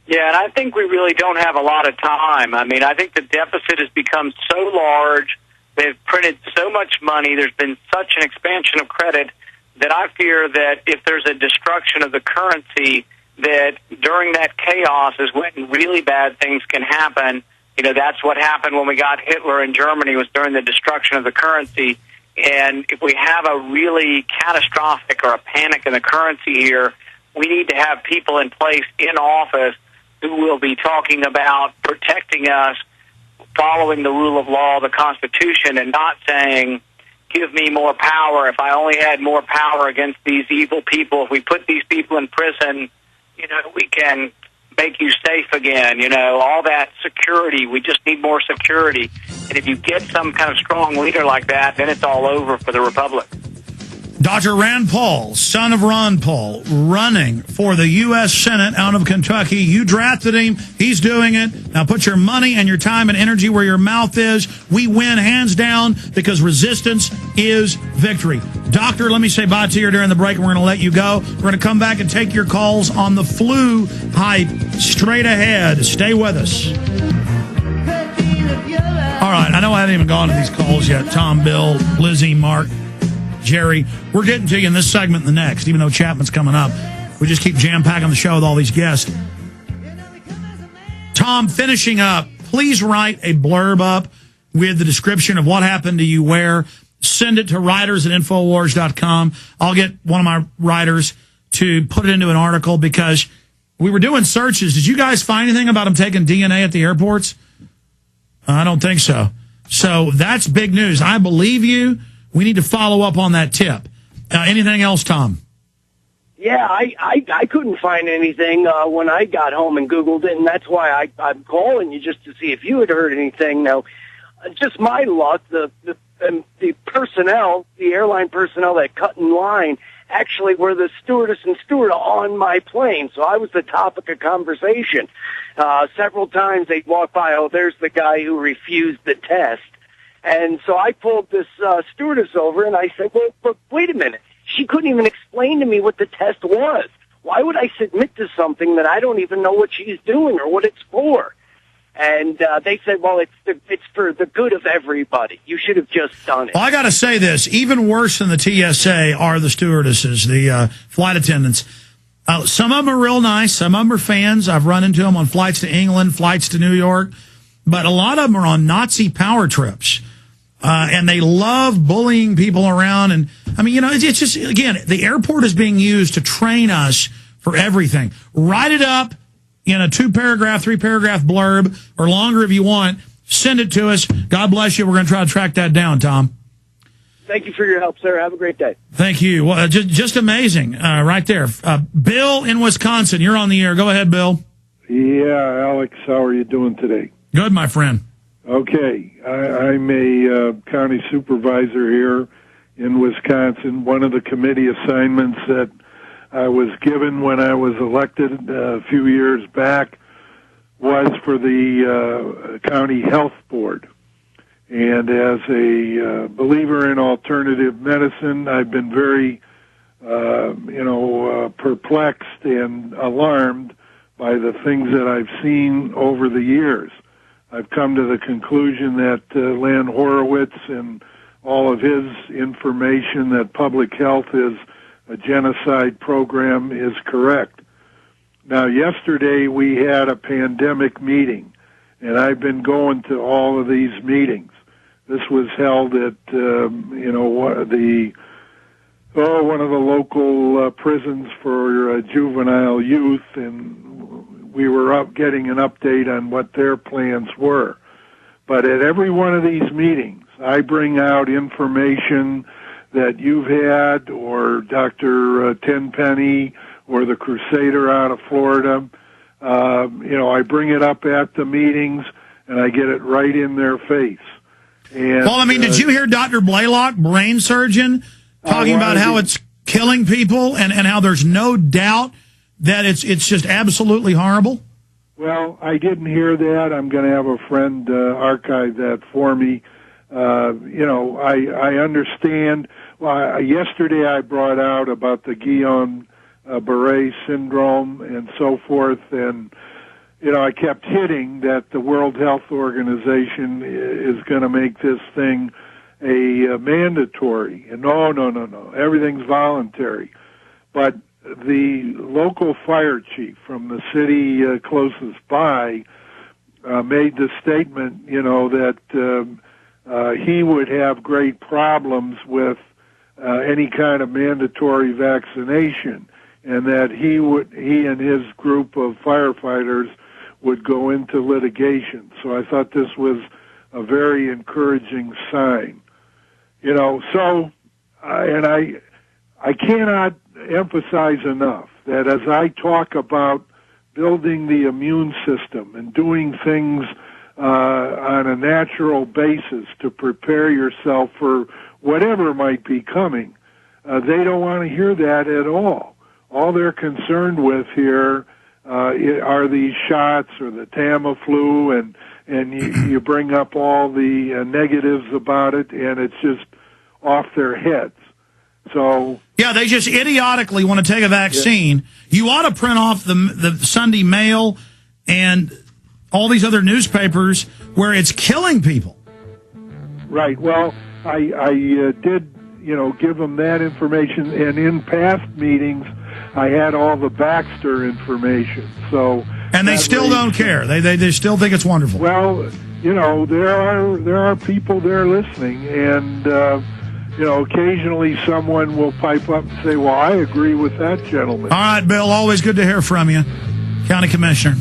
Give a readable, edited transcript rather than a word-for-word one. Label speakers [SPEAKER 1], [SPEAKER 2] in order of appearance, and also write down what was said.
[SPEAKER 1] Yeah, and I think we really don't have a lot of time. I mean, I think the deficit has become so large. They've printed so much money. There's been such an expansion of credit that I fear that if there's a destruction of the currency, that during that chaos is when really bad things can happen. You know, that's what happened when we got Hitler in Germany, was during the destruction of the currency. And if we have a really catastrophic or a panic in the currency here, we need to have people in place in office who will be talking about protecting us, following the rule of law, the Constitution, and not saying, give me more power. If I only had more power against these evil people, if we put these people in prison, you know, we can make you safe again. You know, all that security. We just need more security. And if you get some kind of strong leader like that, then it's all over for the Republic.
[SPEAKER 2] Dr. Rand Paul, son of Ron Paul, running for the U.S. Senate out of Kentucky. You drafted him. He's doing it. Now put your money and your time and energy where your mouth is. We win hands down because resistance is victory. Doctor, let me say bye to you during the break, and we're going to let you go. We're going to come back and take your calls on the flu hype straight ahead. Stay with us. All right, I know I haven't even gone to these calls yet. Tom, Bill, Lizzie, Mark, Jerry, we're getting to you in this segment and the next, even though Chapman's coming up. We just keep jam-packing the show with all these guests. Tom, finishing up, please write a blurb up with the description of what happened to you where. Send it to writers@infowars.com. I'll get one of my writers to put it into an article because we were doing searches. Did you guys find anything about him taking DNA at the airports? I don't think so. So that's big news. I believe you. We need to follow up on that tip. Anything else, Tom?
[SPEAKER 3] Yeah, I couldn't find anything when I got home and Googled it, and that's why I'm calling you just to see if you had heard anything. Now, just my luck, the personnel, the airline personnel that cut in line actually were the stewardess and steward on my plane, so I was the topic of conversation. Several times they'd walk by, oh, there's the guy who refused the test. And so I pulled this stewardess over, and I said, well, but wait a minute. She couldn't even explain to me what the test was. Why would I submit to something that I don't even know what she's doing or what it's for? And they said, well, it's for the good of everybody. You should have just done it.
[SPEAKER 2] Well, I got to say this. Even worse than the TSA are the stewardesses, the flight attendants. Some of them are real nice. Some of them are fans. I've run into them on flights to England, flights to New York. But a lot of them are on Nazi power trips. And they love bullying people around. And, I mean, you know, it's just, again, the airport is being used to train us for everything. Write it up in a 2-paragraph, 3-paragraph blurb, or longer if you want. Send it to us. God bless you. We're going to try to track that down, Tom.
[SPEAKER 3] Thank you for your help, sir. Have a great day.
[SPEAKER 2] Thank you. Well, just amazing right there. Bill in Wisconsin, you're on the air. Go ahead, Bill.
[SPEAKER 4] Yeah, Alex, how are you doing today?
[SPEAKER 2] Good, my friend.
[SPEAKER 4] Okay, I'm a county supervisor here in Wisconsin. One of the committee assignments that I was given when I was elected a few years back was for the county health board. And as a believer in alternative medicine, I've been very, perplexed and alarmed by the things that I've seen over the years. I've come to the conclusion that Len Horowitz and all of his information that public health is a genocide program is correct. Now, yesterday we had a pandemic meeting, and I've been going to all of these meetings. This was held at, one of the local prisons for juvenile youth, and we were up getting an update on what their plans were. But at every one of these meetings, I bring out information that you've had, or Dr. Tenpenny, or the Crusader out of Florida. I bring it up at the meetings, and I get it right in their face. And,
[SPEAKER 2] well, I mean, did you hear Dr. Blaylock, brain surgeon, talking about how it's killing people and how there's no doubt that it's just absolutely horrible?
[SPEAKER 4] Well, I didn't hear that. I'm going to have a friend archive that for me. I understand. Well, yesterday I brought out about the Guillain-Barré syndrome and so forth, and I kept hitting that the World Health Organization is going to make this thing a mandatory. And no, everything's voluntary. But the local fire chief from the city closest by made the statement, that he would have great problems with any kind of mandatory vaccination, and that he and his group of firefighters would go into litigation. So I thought this was a very encouraging sign. I cannot emphasize enough that as I talk about building the immune system and doing things on a natural basis to prepare yourself for whatever might be coming, they don't want to hear that at all. All they're concerned with here are these shots or the Tamiflu, and you bring up all the negatives about it, and it's just off their heads. So
[SPEAKER 2] yeah, they just idiotically want to take a vaccine. Yeah. You ought to print off the Sunday Mail and all these other newspapers where it's killing people.
[SPEAKER 4] Right. Well, I did, give them that information, and in past meetings, I had all the Baxter information. So
[SPEAKER 2] and they still don't care. They still think it's wonderful.
[SPEAKER 4] Well, there are people there listening, and occasionally someone will pipe up and say, "Well, I agree with that gentleman."
[SPEAKER 2] All right, Bill. Always good to hear from you, County Commissioner.